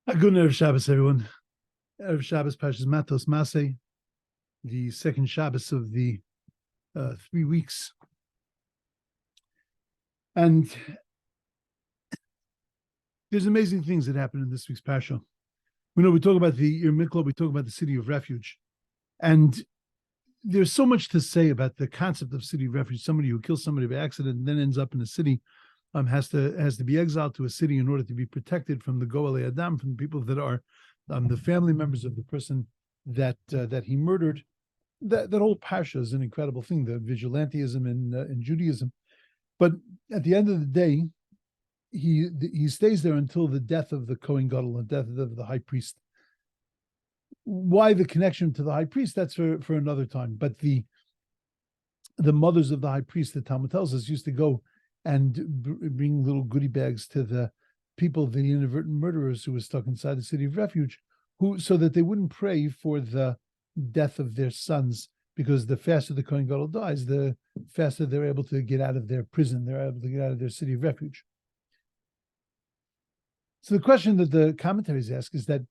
A good Erev Shabbos, everyone. Erev Shabbos, Parshas Matos, Masei, the second Shabbos of the 3 weeks. And there's amazing things that happen in this week's Parsha. We talk about the Ir Miklo, we talk about the City of Refuge. And there's so much to say about the concept of City of Refuge. Somebody who kills somebody by accident and then ends up in a city has to be exiled to a city in order to be protected from the Goel Adam, from the people that are the family members of the person that he murdered. That whole parsha is an incredible thing, the vigilantism in Judaism. But at the end of the day, he stays there until the death of the Kohen Gadol, the death of the high priest. Why the connection to the high priest? That's for another time. But the mothers of the high priest, the Talmud tells us, used to go and bring little goodie bags to the people, the inadvertent murderers who were stuck inside the City of Refuge, so that they wouldn't pray for the death of their sons, because the faster the Kohen Gadol dies, the faster they're able to get out of their prison, they're able to get out of their City of Refuge. So the question that the commentaries ask is that,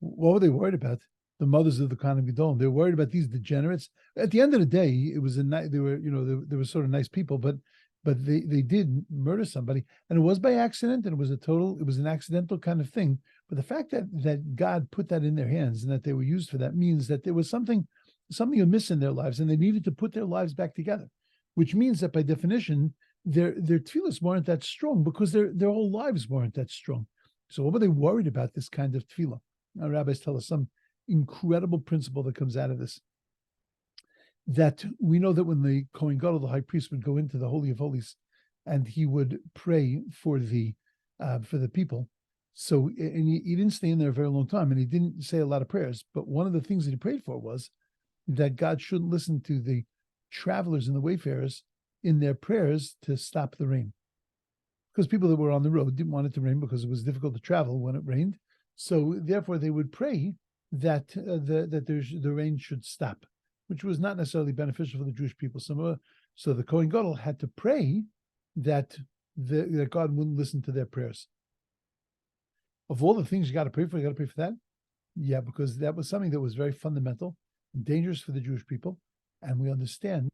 what were they worried about? The mothers of the Kohanim Gedolim, they were worried about these degenerates. At the end of the day, it was they were sort of nice people, but they did murder somebody, and it was by accident, and it was an accidental kind of thing. But the fact that God put that in their hands and that they were used for that means that there was something amiss in their lives, and they needed to put their lives back together, which means that by definition, their tefillas weren't that strong, because their whole lives weren't that strong. So what were they worried about, this kind of tefillah? Our rabbis tell us some incredible principle that comes out of this. That we know that when the Kohen Gadol, the high priest, would go into the Holy of Holies, and he would pray for the people. So, and he didn't stay in there a very long time, and he didn't say a lot of prayers. But one of the things that he prayed for was that God shouldn't listen to the travelers and the wayfarers in their prayers to stop the rain, because people that were on the road didn't want it to rain because it was difficult to travel when it rained. So, therefore, they would pray that the rain should stop, which was not necessarily beneficial for the Jewish people. So the Kohen Gadol had to pray that God wouldn't listen to their prayers. Of all the things you got to pray for, you got to pray for that? Yeah, because that was something that was very fundamental and dangerous for the Jewish people. And we understand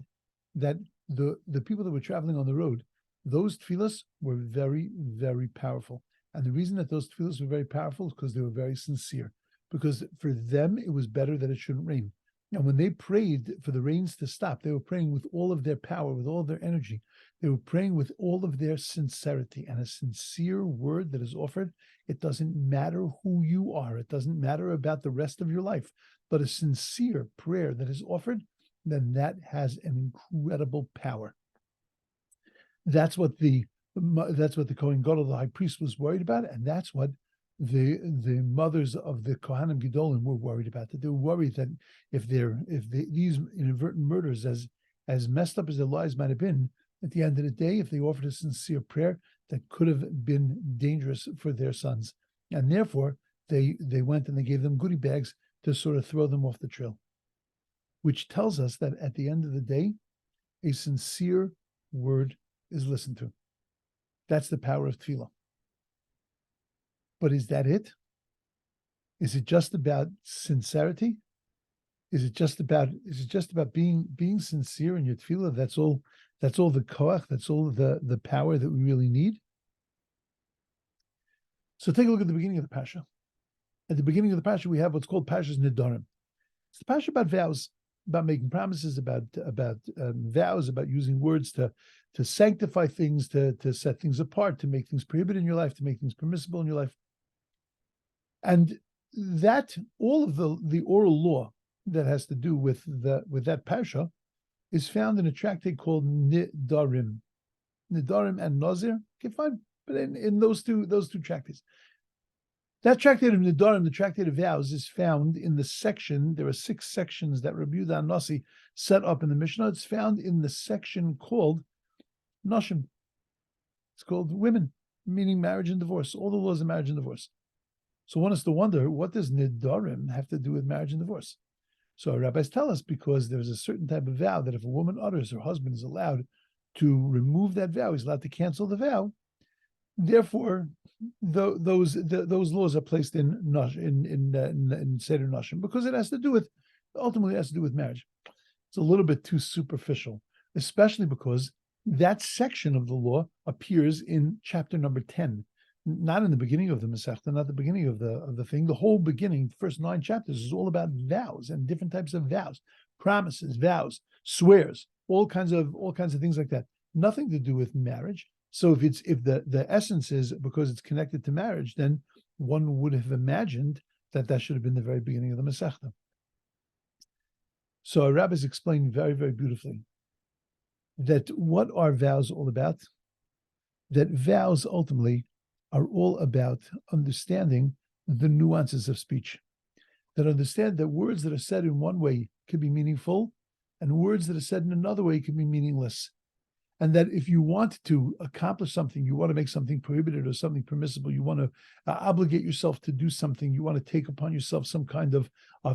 that the people that were traveling on the road, those tefillas were very, very powerful. And the reason that those tefillas were very powerful is because they were very sincere. Because for them, it was better that it shouldn't rain. And when they prayed for the rains to stop, they were praying with all of their power, with all of their energy. They were praying with all of their sincerity. And a sincere word that is offered, it doesn't matter who you are. It doesn't matter about the rest of your life. But a sincere prayer that is offered, then that has an incredible power. That's what the Kohen Gadol, the high priest, was worried about, and that's what the mothers of the Kohanim Gedolim were worried about. That they were worried that if these inadvertent murders, as messed up as their lives might have been, at the end of the day, if they offered a sincere prayer, that could have been dangerous for their sons, and therefore they went and they gave them goodie bags to sort of throw them off the trail, which tells us that at the end of the day, a sincere word is listened to. That's the power of tefillah. But is that it? Is it just about sincerity? Is it just about being sincere in your tefillah? That's all the koach, that's all the power that we really need. So take a look at the beginning of the Parsha. At the beginning of the Parsha, we have what's called Parshas Nidarim. It's the Parsha about vows, about making promises, about vows, about using words to sanctify things, to set things apart, to make things prohibited in your life, to make things permissible in your life. And that all of the oral law that has to do with that parsha is found in a tractate called Nidarim. Nidarim and Nazir, okay, fine, but in those two tractates. That tractate of Nidarim, the tractate of vows, is found in the section. There are 6 sections that Rabbi Nasi set up in the Mishnah. It's found in the section called Nashim. It's called women, meaning marriage and divorce. All the laws of marriage and divorce. So one has to wonder, what does Nidarim have to do with marriage and divorce? So our rabbis tell us, because there's a certain type of vow that if a woman utters, her husband is allowed to remove that vow. He's allowed to cancel the vow. Therefore, those laws are placed in Seder Nashim because it has to do with ultimately it has to do with marriage. It's a little bit too superficial, especially because that section of the law appears in chapter number 10, not in the beginning of the Masechta, not the beginning of the thing. The whole beginning, the first 9 chapters, is all about vows and different types of vows, promises, vows, swears, all kinds of things like that. Nothing to do with marriage. So if the essence is because it's connected to marriage, then one would have imagined that should have been the very beginning of the Masechta. So our rabbis explained very, very beautifully that what are vows all about? That vows ultimately are all about understanding the nuances of speech. That understand that words that are said in one way can be meaningful, and words that are said in another way can be meaningless. And that if you want to accomplish something, you want to make something prohibited or something permissible, you want to obligate yourself to do something, you want to take upon yourself some kind of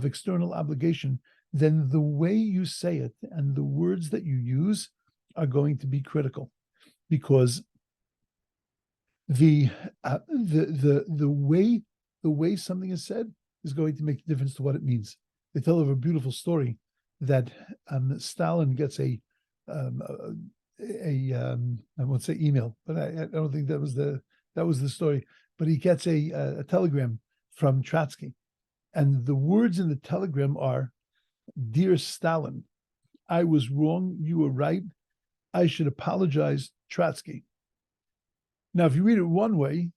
external obligation, then the way you say it and the words that you use are going to be critical, because the way something is said is going to make a difference to what it means. They tell of a beautiful story that Stalin gets I won't say email, but I don't think that was the story. But he gets a telegram from Trotsky, and the words in the telegram are, "Dear Stalin, I was wrong. You were right. I should apologize, Trotsky." Now, if you read it one way,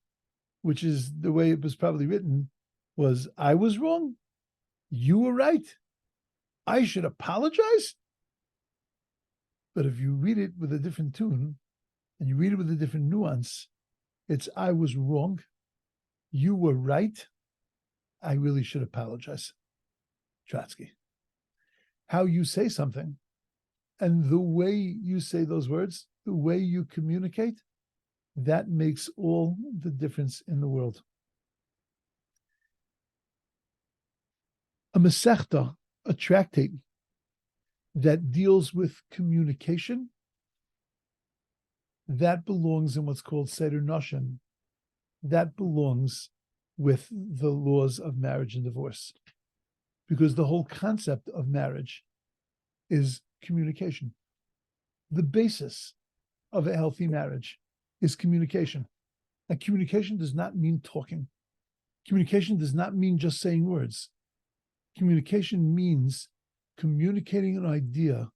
which is the way it was probably written, was I was wrong. You were right. I should apologize. But if you read it with a different tune and you read it with a different nuance, it's I was wrong. You were right. I really should apologize, Trotsky. How you say something and the way you say those words, the way you communicate, that makes all the difference in the world. A Masechta, a tractate that deals with communication, that belongs in what's called Seder Nashim. That belongs with the laws of marriage and divorce, because the whole concept of marriage is communication. The basis of a healthy marriage is communication. And communication does not mean talking. Communication does not mean just saying words. Communication means communicating an idea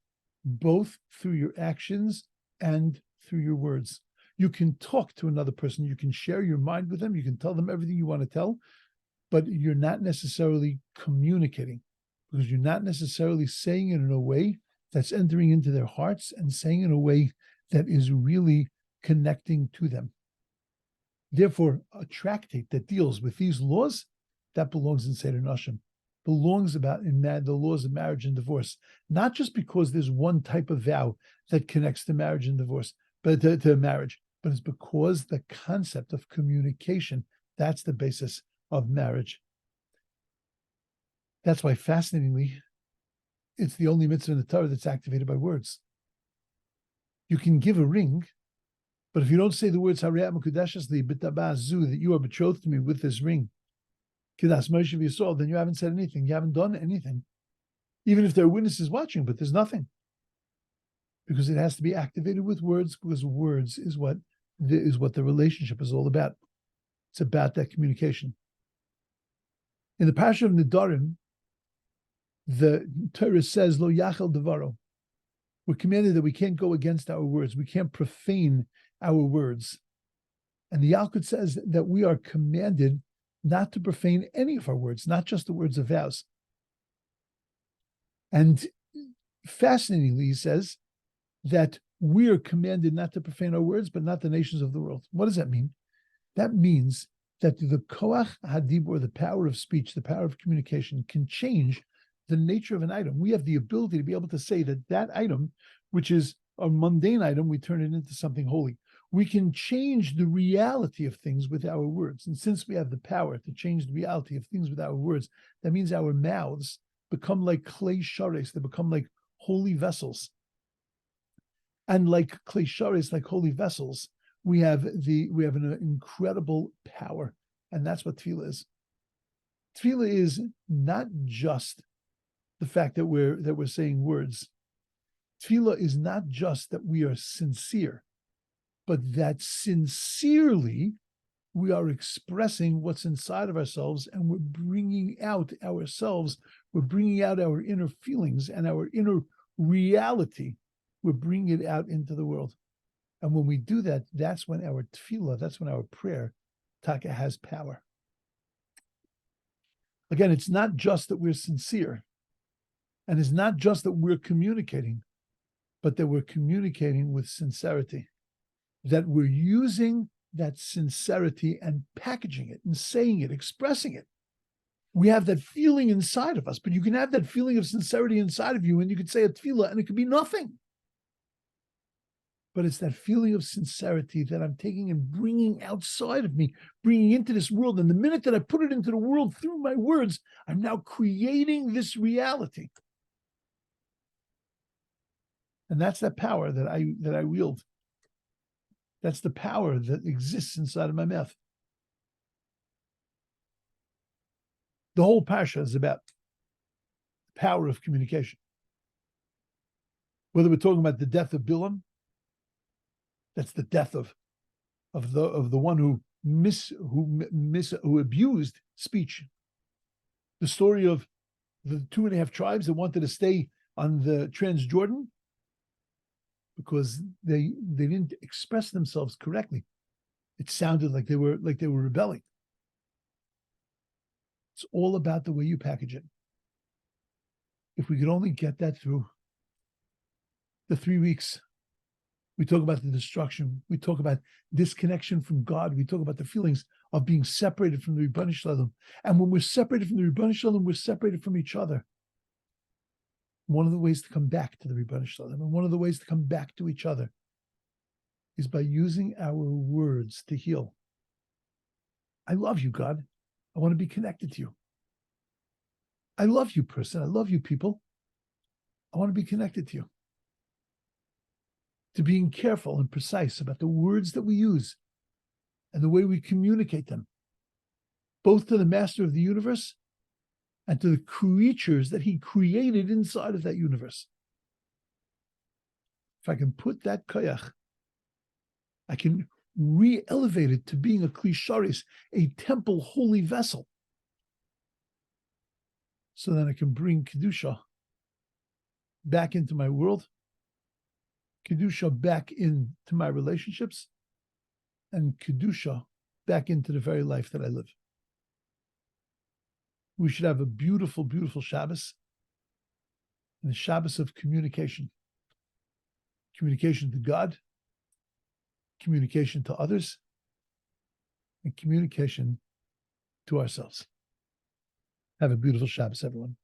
both through your actions and through your words. You can talk to another person, you can share your mind with them, you can tell them everything you want to tell, but you're not necessarily communicating, because you're not necessarily saying it in a way that's entering into their hearts and saying it in a way that is really connecting to them. Therefore, a tractate that deals with these laws, that belongs in Seder Nashim, belongs about in the laws of marriage and divorce, not just because there's one type of vow that connects to marriage and divorce, but to marriage, but it's because the concept of communication, that's the basis of marriage. That's why, fascinatingly, it's the only mitzvah in the Torah that's activated by words. You can give a ring, but if you don't say the words Harei Mekudeshes Li B'Tabaz, that you are betrothed to me with this ring, Kidas Moshe V'Yisrael, then you haven't said anything. You haven't done anything. Even if there are witnesses watching, but there's nothing. Because it has to be activated with words, because words is what the relationship is all about. It's about that communication. In the Parshas of Nedarim, the Torah says, Lo Yachal Devaro. We're commanded that we can't go against our words. We can't profane our words. And the Yalkut says that we are commanded not to profane any of our words, not just the words of vows. And fascinatingly, he says that we are commanded not to profane our words, but not the nations of the world. What does that mean? That means that the koach hadibur, the power of speech, the power of communication, can change the nature of an item. We have the ability to be able to say that item, which is a mundane item, we turn it into something holy. We can change the reality of things with our words. And since we have the power to change the reality of things with our words, that means our mouths become like clay shares. They become like holy vessels. And like clay shares, like holy vessels, we have an incredible power, and that's what tefillah is. Tefillah is not just the fact that we're saying words. Tefillah is not just that we are sincere, but that sincerely we are expressing what's inside of ourselves, and we're bringing out ourselves. We're bringing out our inner feelings and our inner reality. We're bringing it out into the world. And when we do that, that's when our tefillah, that's when our prayer, taka, has power. Again, it's not just that we're sincere, and it's not just that we're communicating, but that we're communicating with sincerity, that we're using that sincerity and packaging it and saying it, expressing it. We have that feeling inside of us, but you can have that feeling of sincerity inside of you, and you could say a tefillah, and it could be nothing. But it's that feeling of sincerity that I'm taking and bringing outside of me, bringing into this world. And the minute that I put it into the world through my words, I'm now creating this reality. And that's that power that I wield. That's the power that exists inside of my mouth. The whole Parsha is about the power of communication. Whether we're talking about the death of Bilam, that's the death of the one who abused speech. The story of the 2.5 tribes that wanted to stay on the Transjordan because they didn't express themselves correctly. It sounded like they were rebelling. It's all about the way you package it. If we could only get that through the 3 weeks. We talk about the destruction. We talk about disconnection from God. We talk about the feelings of being separated from the Rebbeinu Shalom. And when we're separated from the Rebbeinu Shalom, we're separated from each other. One of the ways to come back to the Rebbeinu Shalom, and one of the ways to come back to each other, is by using our words to heal. I love you, God. I want to be connected to you. I love you, person. I love you, people. I want to be connected to you. To being careful and precise about the words that we use and the way we communicate them, both to the master of the universe and to the creatures that he created inside of that universe. If I can put that koyach, I can re-elevate it to being a klisharis, a temple holy vessel, so that I can bring Kedusha back into my world, Kedusha back into my relationships, and Kedusha back into the very life that I live. We should have a beautiful, beautiful Shabbos, and a Shabbos of communication. Communication to God, communication to others, and communication to ourselves. Have a beautiful Shabbos, everyone.